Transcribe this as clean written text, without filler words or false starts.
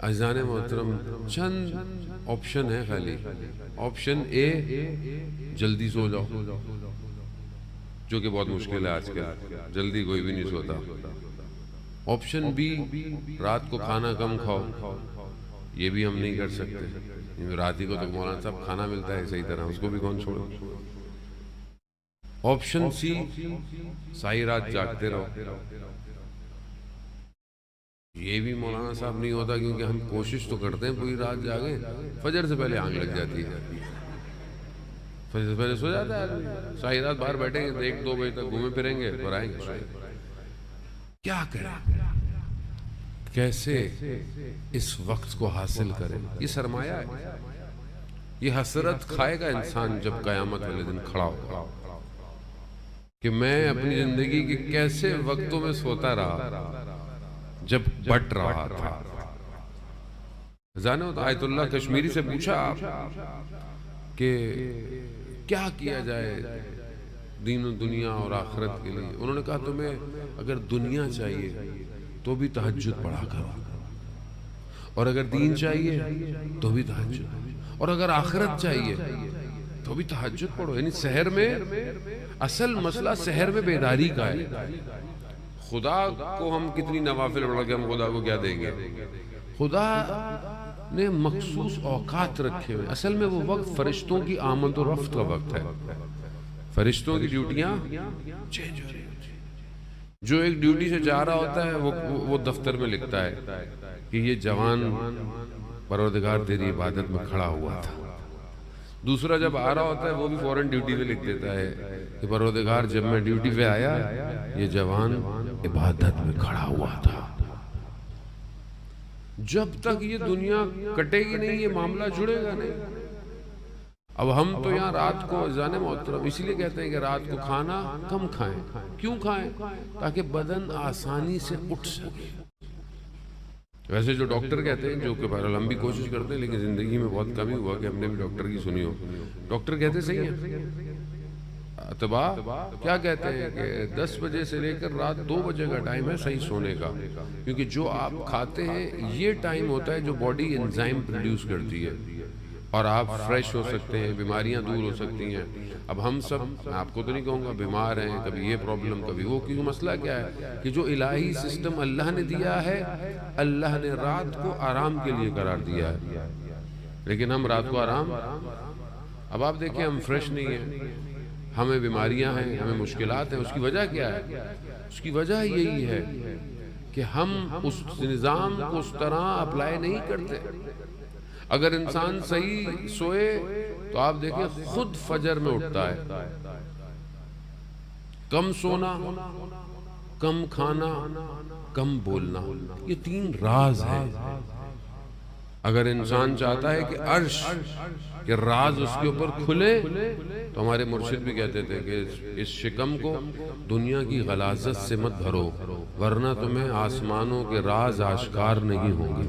عزیزان محترم چند آپشن ہے خالی. آپشن اے جلدی سو جاؤ، جو کہ بہت مشکل ہے آج کل، جلدی کوئی بھی نہیں سوتا. آپشن بی رات کو کھانا کم کھاؤ، یہ بھی ہم نہیں کر سکتے، رات ہی کو تو مولانا صاحب کھانا ملتا ہے صحیح طرح، اس کو بھی کون چھوڑو. آپشن سی ساری رات جاگتے رہو، یہ بھی مولانا صاحب نہیں ہوتا، کیونکہ ہم کوشش تو کرتے ہیں پوری رات جاگیں، فجر سے پہلے آنکھ لگ جاتی ہے، فجر سے پہلے سو جاتا ہے آدمی. ساری رات باہر بیٹھیں گے 1-2 بجے تک گھومے پھریں گے اور آئیں گے. کیا کریں، کیسے اس وقت کو حاصل کریں؟ یہ سرمایہ ہے، یہ حسرت کھائے گا انسان جب قیامت والے دن کھڑا ہوگا کہ میں اپنی زندگی کے کیسے وقتوں میں سوتا رہا جب بٹ رہا تھا. جانے ہوتا آیت اللہ کشمیری سے پوچھا کہ کیا کیا جائے دین و دنیا اور آخرت کے لیے. انہوں نے کہا تمہیں اگر دنیا چاہیے تو بھی تہجد پڑھا کرو، اور اگر دین چاہیے تو بھی تہجد، اور اگر آخرت چاہیے تو بھی تہجد پڑھو. یعنی سحر میں اصل مسئلہ سحر میں بیداری کا ہے. خدا کو ہم کتنی نوافل پڑھ کے ہم خدا کو کیا دیں گے؟ خدا نے مخصوص اوقات رکھے ہوئے. اصل میں وہ وقت فرشتوں کی آمد و رفت کا وقت ہے. فرشتوں کی ڈیوٹیاں چینج ہو رہی ہوتی ہیں. جو ایک ڈیوٹی سے جا رہا ہوتا ہے وہ دفتر میں لکھتا ہے کہ یہ جوان پروردگار تیری عبادت میں کھڑا ہوا تھا. دوسرا جب آ رہا ہوتا ہے وہ بھی فوراً ڈیوٹی پہ لکھ دیتا ہے کہ پروردگار جب میں ڈیوٹی پہ آیا یہ جوان عبادت میں کھڑا ہوا تھا. جب تک یہ دنیا کٹے گی نہیں یہ معاملہ جڑے گا نہیں. اب ہم تو یہاں رات کو عزیزان محترم اس لیے کہتے ہیں کہ رات کو کھانا کم کھائیں. کیوں کھائیں؟ تاکہ بدن آسانی سے اٹھ سکے. ویسے جو ڈاکٹر کہتے ہیں، جو کہ بہرحال ہم بھی کوشش کرتے ہیں لیکن زندگی میں بہت کم ہی ہوا کہ ہم نے بھی ڈاکٹر کی سنی ہو. ڈاکٹر کہتے صحیح ہیں، طبا کیا کہتے ہیں کہ 10 بجے سے لے کر رات 2 بجے کا ٹائم ہے صحیح سونے کا، کیونکہ جو آپ کھاتے ہیں یہ ٹائم ہوتا ہے جو باڈی انزائم پروڈیوس کرتی ہے اور آپ فریش ہو سکتے ہیں، بیماریاں دور ہو سکتی ہیں. اب ہم سب، میں آپ کو تو نہیں کہوں گا، بیمار ہیں، کبھی یہ پرابلم کبھی وہ. کیونکہ مسئلہ کیا ہے کہ جو الہی سسٹم اللہ نے دیا ہے، اللہ نے رات کو آرام کے لیے قرار دیا ہے، لیکن ہم رات کو آرام. اب آپ دیکھیں ہم فریش نہیں ہیں، ہمیں بیماریاں ہیں، ہمیں مشکلات ہیں. اس کی وجہ کیا ہے؟ اس کی وجہ یہی ہے کہ ہم اس نظام کو اس طرح اپلائی نہیں کرتے. اگر انسان صحیح سوئے تو آپ دیکھیں خود فجر میں اٹھتا ہے. کم سونا، کم کھانا، کم بولنا، یہ 3 راز ہیں. اگر انسان چاہتا ہے کہ عرش کے راز اس کے اوپر کھلے تو ہمارے مرشد بھی کہتے تھے کہ اس شکم کو دنیا کی غلاظت سے مت بھرو ورنہ تمہیں آسمانوں کے راز آشکار نہیں ہوں گے.